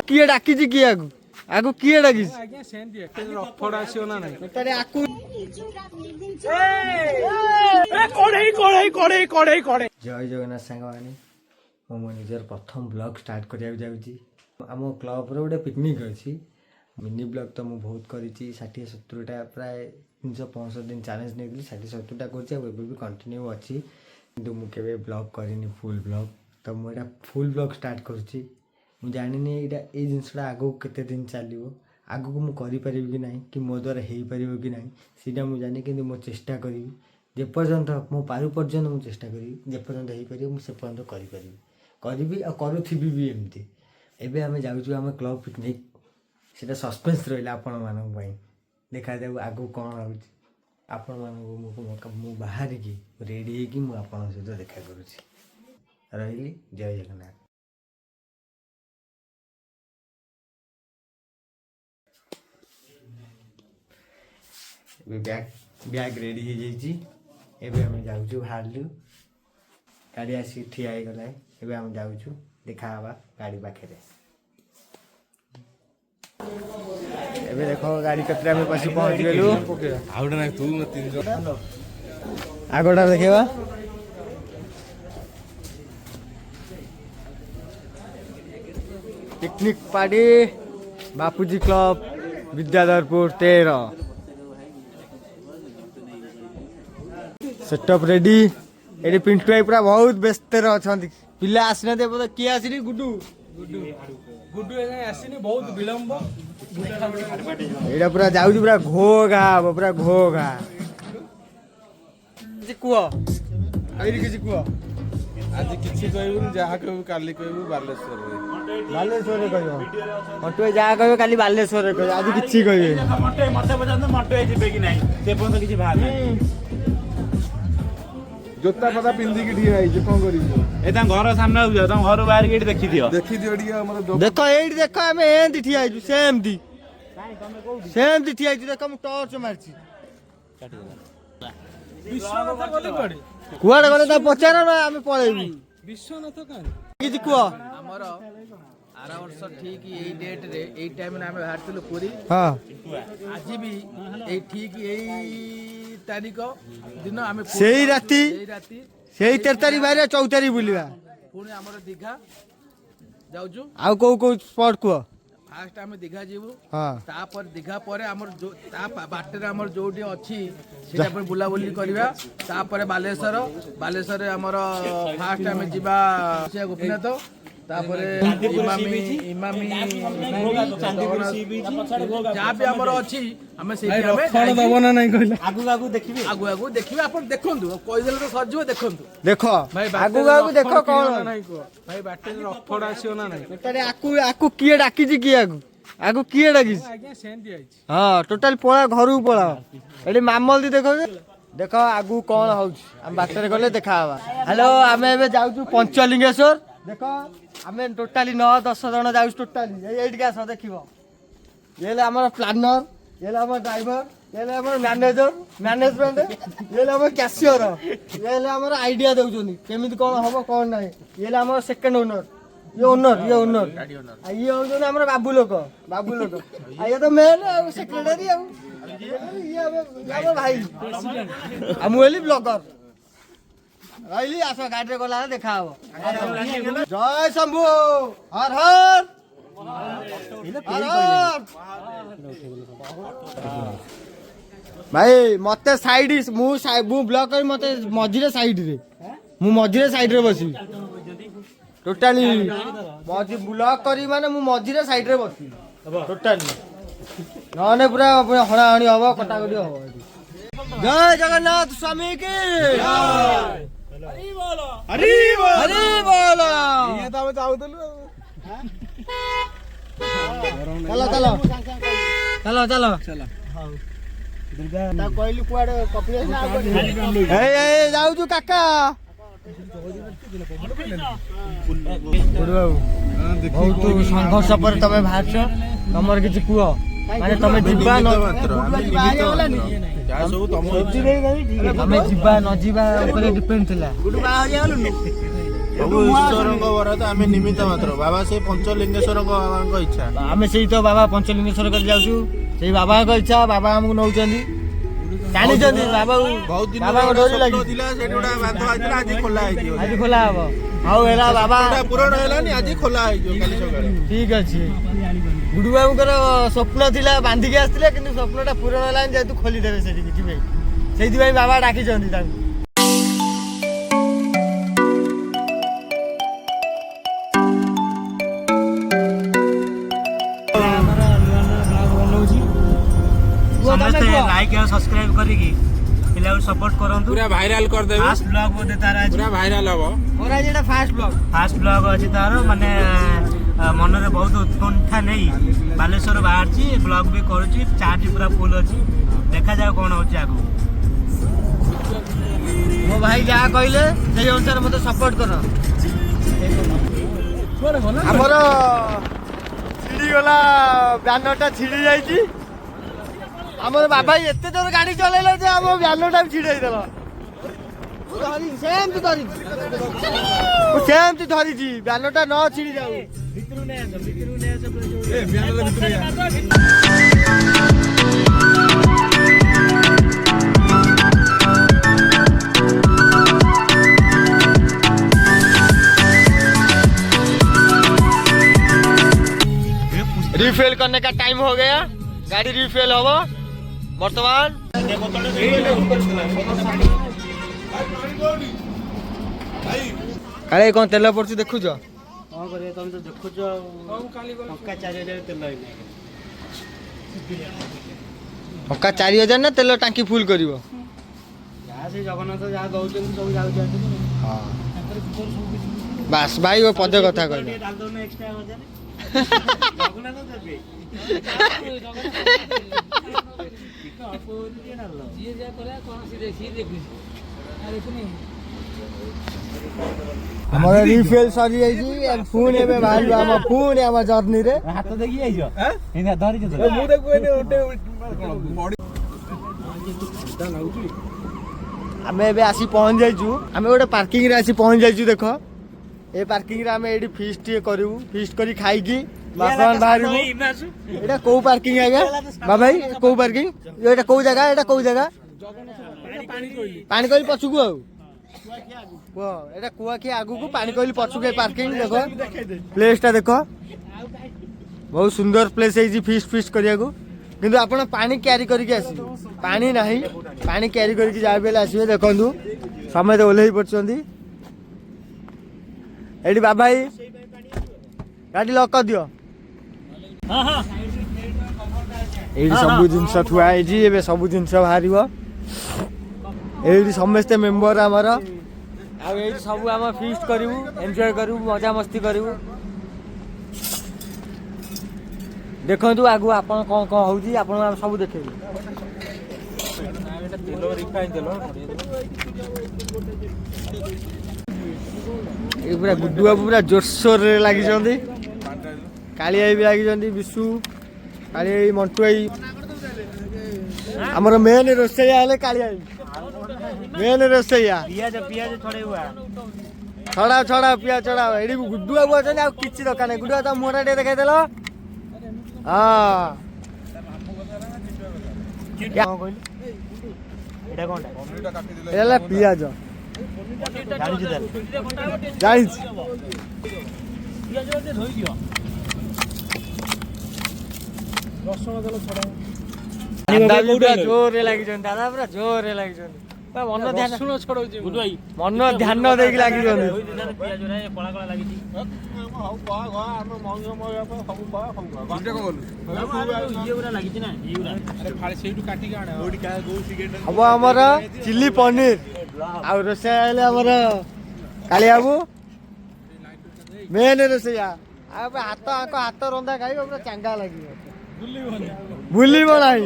किए डाकी किए आगु किए डाकी आज्ञा सेंती रफड़ आसीओ ना नहीं तारे आकु जय जगन्नाथ सांगवानी मो निजर प्रथम ब्लॉग स्टार्ट करिया जाउची आम क्लब रो गोटे पिकनिक अच्छी मिनी ब्लॉग तो मुझे बहुत करी 60-70टा प्राय 365 दिन चैलेंज नहीं 60-70टा कर कंटिन्यू अच्छी कि मुझे ब्लॉग करी फुल ब्लॉग तो मुझे फुल ब्लॉग स्टार्ट करुँची मुझे जानी ये जिनसा आगू केते दिन चलो आगू को मुझे कि ना कि मो द्वारा हो पार कि ना सीटा मुझे जानी कि मो चेष्टा करी जेपर्यंत मो पारु पर्यंत मुझे चेष्टा करी जेपर्यंत हो पार मुझे पर्यंत करी करुथी भी एमती एबे आम जाऊँ आम क्लब पिकनिक सीटा सस्पेन्स रहा आपण मानी देखा जाऊ आगू कौन हो आपण मु बाहर की रेडी होगी मुझे सहित देखा करुँची रही जय जगन्नाथ। बैग रेडी हो जाइए आम जाऊँ बाहरलु गाड़ी आसिक ठिया हो गला एवं आम जाऊँ देखा गाड़ी पाखे एबे देखो गाड़ी कतरा में पसी पहुंच गेलु आउडा ना तू तीन जन आगोटा देखेबा पिकनिक पार्टी बापूजी क्लब विद्याधरपुर 13 सेटअप रेडी ये पिंटू भाई पूरा बहुत व्यस्त अच्छा पिला आसना किए आसनी गुडू गुडू गुडू आसीनी बहुत विलंब एटा पूरा जाऊ पूरा घो घा पूरा घो घा कुह किसी कुह आज किसी कहबू जहाँ कहबू काली कहबू बालेश्वर बालेश्वर कह मटू जहाँ कह काली बालेश्वर कह आज किसी कह जोता पता पिंधिकी ठिया है कौन करी घर सामने तुम घर बाहर गेट देखी दियो देख ये देख आम एमती ठिया सेमती सेमती ठिया देख मुझे टर्च मारी कुआड़े गले पचार आम पलैबू विश्वनाथ कि कह आमर आर वर्ष ठीक यही डेट रे यही टाइम रे आमे बाहर थिलु पुरी हाँ आज भी यही ठीक यही तारीख दिन आमे सेही राती 13 तारीख बाहर 14 तारीख बुलवा पुणी आमर दीघा जाउछु आउ को स्पॉट कह फास्ट आमे दीघा जीवु हाँ तापर दीघा परे आमर जो ता बाटे रे आमर जोटी अछि सेटा पर बुला बुली करबा तापर बालेश्वर बालेश्वर रे आमर फास्ट आमे जीवा से गोपीनाथ तापरे इमामी इमामी जहाँ भी आमर अच्छी आम से आगु आगु देखिबे आगु आगु देखिबे आपण देखंतु कहिदेले तो सरजियो देखंतु देखो भाई आगु आगु देखो कौन भाई बाटे रफड़ आसीओ ना नहीं तारे आकु किए डाकी किए आगु किए डाकी आज्ञा सेंती आइछि हाँ टोटाल पळा घर पळा एटी मामल दी देखो देखो आगु कौन हो बाटर गले देखा हेलो आम ए जाऊँ पंचलिंगेश्वर देख आम टोटाली 9-10 जन जाऊ टोटाली ये आस देख ये आम प्लानर ये आम ड्राइवर ये आम मैनेजर मैनेजमेंट ये आम कैशियर ये आम आइडिया दौरान केमी कौन हम कौन ना ये आम सेकेंड ओनर ये ओनर ये हूँ आम बाबू लोक ये तो मेन सेक्रेटरी भाई मुझे ब्लॉगर रही आस गाड़ी गला देखा जय शंभु हर हर भाई मत साइड मु ब्लॉक कर मत मझे साइड रे मु मझे साइड रे बस टोटाली ब्लॉक करी माने मु मझे साइड रे बस टोटाली नने पूरा हणाहणी हम कटाकटी हम जय जगन्नाथ स्वामी की हरि बोलो ये तो जाउतलु चलो चलो चलो चलो चलो दुर्गा ता कहली कुआडे कपिलेश ना ए जाऊ काका बहुत संघर्ष पर तमे बाहर तुमर किसी कुह ମାନେ ତମେ ଯିବା ନ ଯାହା ସବୁ ତମ ଆମେ ଯିବା ନ ଯିବା ଉପରେ ଡିପେଣ୍ଡ ଥିଲା। ସବୁ ଈଶ୍ୱରଙ୍କ ବରାଦ, ଆମେ ନିମିତ୍ତ ମାତ୍ର। ବାବା ସେ ପଞ୍ଚଲିଙ୍ଗେଶ୍ୱରଙ୍କ ବାବାଙ୍କ ଇଚ୍ଛା। ଆମେ ସେଇ ତ ବାବା ପଞ୍ଚଲିଙ୍ଗେଶ୍ୱର କରି ଯାଉଛୁ, ସେଇ ବାବାଙ୍କ ଇଚ୍ଛା। ବାବା ଆମକୁ ନଉଛନ୍ତି, ଜାଣିଛନ୍ତି ବାବା ବହୁତ ଦିନ ବାବାଙ୍କ ଡୋରି ଲାଗି ଥିଲା, ସେଠି ଗୋଟେ ବାନ୍ଧ ହେଇଥିଲା, ଆଜି ଖୋଲା ହେଇଯିବ। ଆଜି ଖୋଲା ହବ। ଆଉ ହେଲା ବାବା ପୂରଣ ହେଲାନି, ଆଜି ଖୋଲା ହେଇଯିବ କାଲି ସକାଳେ। ଠିକ ଅଛି। ଗୁଡୁ ବାବୁଙ୍କର ସ୍ୱପ୍ନ ଥିଲା, ବାନ୍ଧିକି ଆସିଥିଲେ, କିନ୍ତୁ ସ୍ୱପ୍ନଟା ପୂରଣ ହେଲାନି, ଯେହେତୁ ଖୋଲିଦେବେ ସେଠିକି ଯିବେ। ସେଇଥିପାଇଁ ବାବା ଡାକିଛନ୍ତି ତାଙ୍କୁ। ସମସ୍ତେ ଲାଇକ୍ ଆଉ ସବସ୍କ୍ରାଇବ କରିକି ପିଲାକୁ ସପୋର୍ଟ କରନ୍ତୁ। ପୁରା ଭାଇରାଲ କରିଦେବେ। ଫାଷ୍ଟ ବ୍ଲଗ ବୋଧେ ତାର ଆଜି ପୁରା ଭାଇରାଲ ହବ। ମୋର ଆଜି ଏଟା ଫାଷ୍ଟ ବ୍ଲଗ ଅଛି ତାର। ମାନେ ମନରେ ବହୁତ ଉତ୍କଣ୍ଠା ନେଇ ବାଲେଶ୍ୱର ବାହାରିଛି, ବ୍ଲଗ ବି କରୁଛି, ଚାର୍ଜ ପୁରା ଫୁଲ ଅଛି। ଦେଖାଯାଉ କ'ଣ ହଉଛି ଆଗକୁ। ମୋ ଭାଇ ଯାହା କହିଲେ ସେଇ ଅନୁସାରେ ମତେ ସପୋର୍ଟ କର। ଆମର ଛିଡ଼ିଗଲା, ବ୍ୟାନରଟା ଛିଡ଼ି ଯାଇଛି। ଆମର ବାବା ଏତେ ଜୋର ଗାଡି ଚଲେଇଲେ ଯେ ଆମ ବ୍ୟାନରଟା ବି ଛିଡେଇ ଦେଲ। ସେମିତି ଧରିଛି ବ୍ୟାନରଟା ନ ଛିଡି ଯାଉ। रिफिल करने का टाइम हो गया, गाड़ी रिफिल होगा वर्तमान। काले कौन तेल पड़छ देखुछ? हां करे तुम तो देखुछ टका 4000 तेल आइले। टका 4000 ना तेल टांकी फुल करिवो? या से जगन्नाथ जा दउछन सब जाउ जाते। हां बस भाई वो पद कथा कहले डाल दो ना एक्स्ट्रा 1000 जगन्नाथ देबे। हमारा रिफिल सरी जाइछि, फोन एबे बाहर हम फोन हम जर्नी रे हाथ देखि आइछो। इना धरि छ मु देखु एने ओटे बॉडी हमें एबे आसी पहुंच जाइछु। हमें ओटे पार्किंग रे आसी पहुंच जाइछु। देखो ए पार्किंग रे हमें एडी फीस्ट करू, फीस्ट करी खाई की बापन बाहरबू। एटा को पार्किंग आगा बाबाई? को पार्किंग? एटा को जगह? एटा को जगह? पानी कोइल पछुकु आउ वो एटा कुआ के आगु को पानी कोइल पछुके पार्किंग। देखो प्लेस ता देखो, बहुत सुंदर प्लेस है जी फीस्ट फीस्ट करिया को। किंतु आपण पानी कैरी करके आसी, पानी नाही, पानी कैरी करके जाय बेले आसीबे। देखंतु समय तो ओल्हेई पड़छंदी। एडी बाबाई गाड़ी लॉक कर दियो। हां हां एडी सब जिंस ठुआ है जी। एबे सब जिंस बाहरिबो। एडी समस्त मेंबर हमर आ एडी सब हम फीस्ट करिवु, एन्जॉय करिवु, मजा मस्ती करिवु। देखंतु आगु आपण कोन कोन होउजी, आपण सब देखेबु। एटा तेल रिफाइन तेल ए पूरा गुड्डू बाबू पूरा जोरसोर रे लागि जंदी। कालियाई भी लागि जंदी, विशु कालियाई, मंटू आई। हमर मेन रोसैया हले कालियाई, मेन रोसैया। पियाज पियाज छड़े हुआ छड़ा छड़ा पियाज छड़ा। एडी गुड्डू बाबू अछन, आ किछि दरकार नै। गुड्डू बाबू मोरा डे देखाइ देलो। हां क्या कहली? एटा कोनटा? एला पियाज जानि छी ताले जानि छी पियाज दे धोई दियो। रसुण देलो छड़ा। दादा पूरा जोर रे लागि जन, दादा पूरा जोर रे लागि जन। मन ध्यान रसुण छड़ौजी गुडु भाई, मन ध्यान देकी लागि जन। पियाज रे कोला कोला लागि छी। हाउ बा गा हम मंग मया सब बा सब बा इटा कोन ये पूरा लागि छी ना, ये पूरा अरे फाळे सेइटु काटी गाणे ओडी का गो सिगरेट। अब हमर चिल्ली पनीर आ रसैया हमर काली बाबू मेन रसैया। अब हाथ आको हाथ रंदा खाइबो पूरा चांगा लागियो। बुलिबो नाही।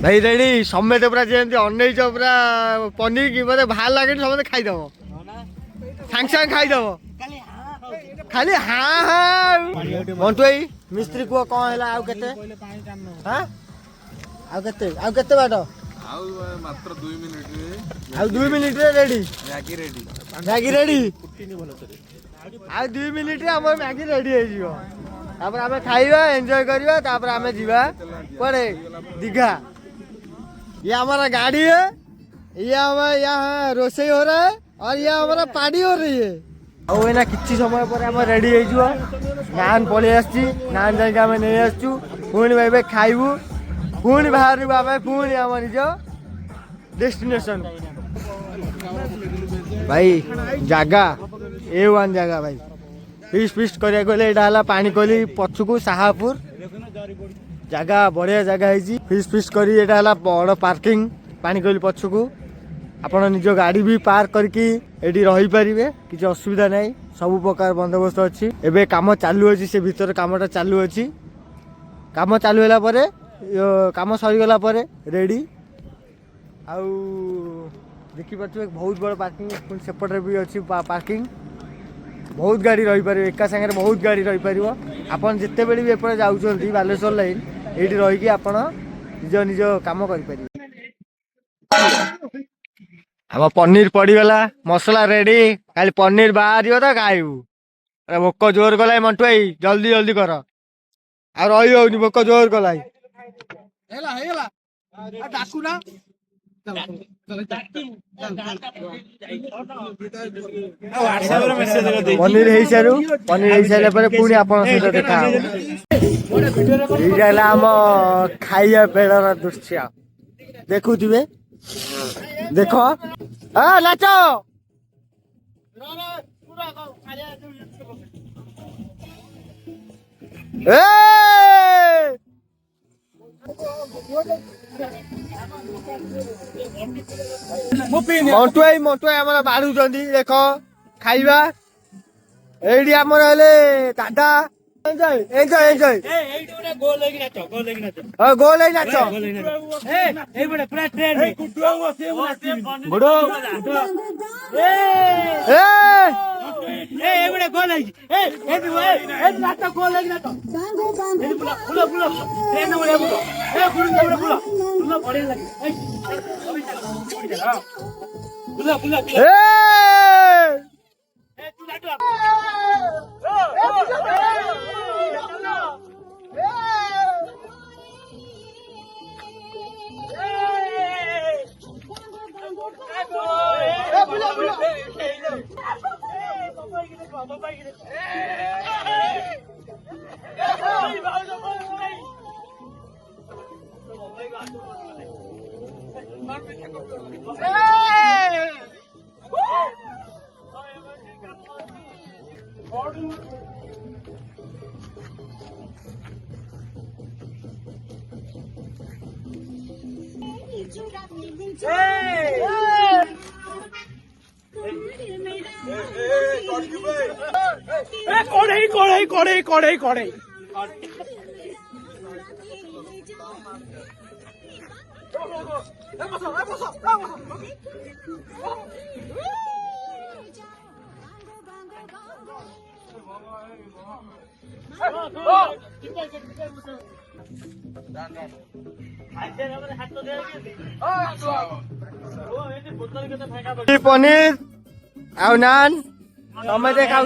भाई रेडी समते पूरा जेमती अनैच पूरा पनीर की मत बाहर लगे समते खाईदेव सांग सांग खाईदेव खाली हाँ हाँ मंटू भाई मिस्त्री कुह कौन है आउ केते हाँ आउ केते बाट मात्र 2 मिनिट आउ 2 मिनिट रे रेडी मैगी रेडी आउ 2 मिनिट रे हमर मैगी रेडी हो जिवो तापर हमें खाइबा एंजॉय करबा तापर हमें जीवा पड़े दीघा ये हमारा गाड़ी है ये हमारे यहाँ रोसई हो रहा है और ये हमारा पार्टी हो रही है और ना किसी समय पर हम रेडी हो नान पलि आसी नान जाके आम नहीं आसचु पुणी भाई खाइबू पुणी बाहर आम पुणी आम निज डेस्टिनेशन भाई जगह A1 जगह भाई फिस्ट फिस्ट करिया गले एटा पानी कोली पछकू साहापुर जगह बढ़िया जगह है फिस्ट फिस्ट करी एटा हला बड़ पार्किंग पानी कोली पछकू आपण निज गाड़ी भी पार्क करके एटी रही पारिबे किसी असुविधा नहीं सब प्रकार बंदोबस्त अच्छी एबे काम चालू अछि से भीतर कामटा चालू अछि काम चालू होला परे काम सरी गला परे रेडी आउ देखि पाछु एक बहुत बड़ पार्किंग सेपटे भी अच्छी पार्किंग बहुत गाड़ी रही पारे एका संगे बहुत गाड़ी रही पारिबो आपण जिते बेले भी एपटे जाउछंती बालेश्वर लाइन एटी रही कि आपण निज निज काम करि पारिबे हम पनीर पड़ीगला मसला रेडी खाली पनीर बाहर तो खाइबू अरे भोक जोर गला मंटू भाई जल्दी जल्दी कर आ रही होनी भोक जोर गला पनीर हो सारू पनीर हो सारे पुणी आप देखा आम खाइया बेलर दृश्य देखुवे देख नाच मंटू आम बाढ़ुं देख खाइबा एडी आमर दादा एंजॉय एंजॉय एंजॉय गोल नाच पूरा ट्रेन गुडो गोल नाच गोल नाच कड़े पनीर आउ नान समझे खाऊ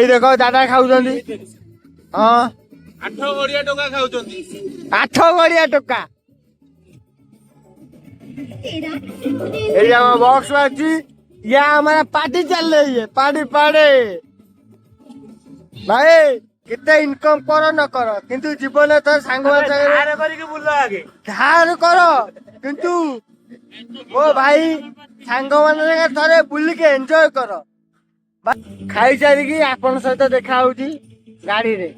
देखो दादा खाऊ हाँ 8 गड़िया टका खाऊ 8 गड़िया टका बॉक्स या हमारा पार्टी चल रही है पार्टी पार्टी भाई कितने इनकम करो न करो किंतु जीवन तो सांग धार करो किंतु ओ भाई सांग मान थे बुलिक एंजॉय करो खाई सारिकी आपण सहित देखा गाड़ी रे।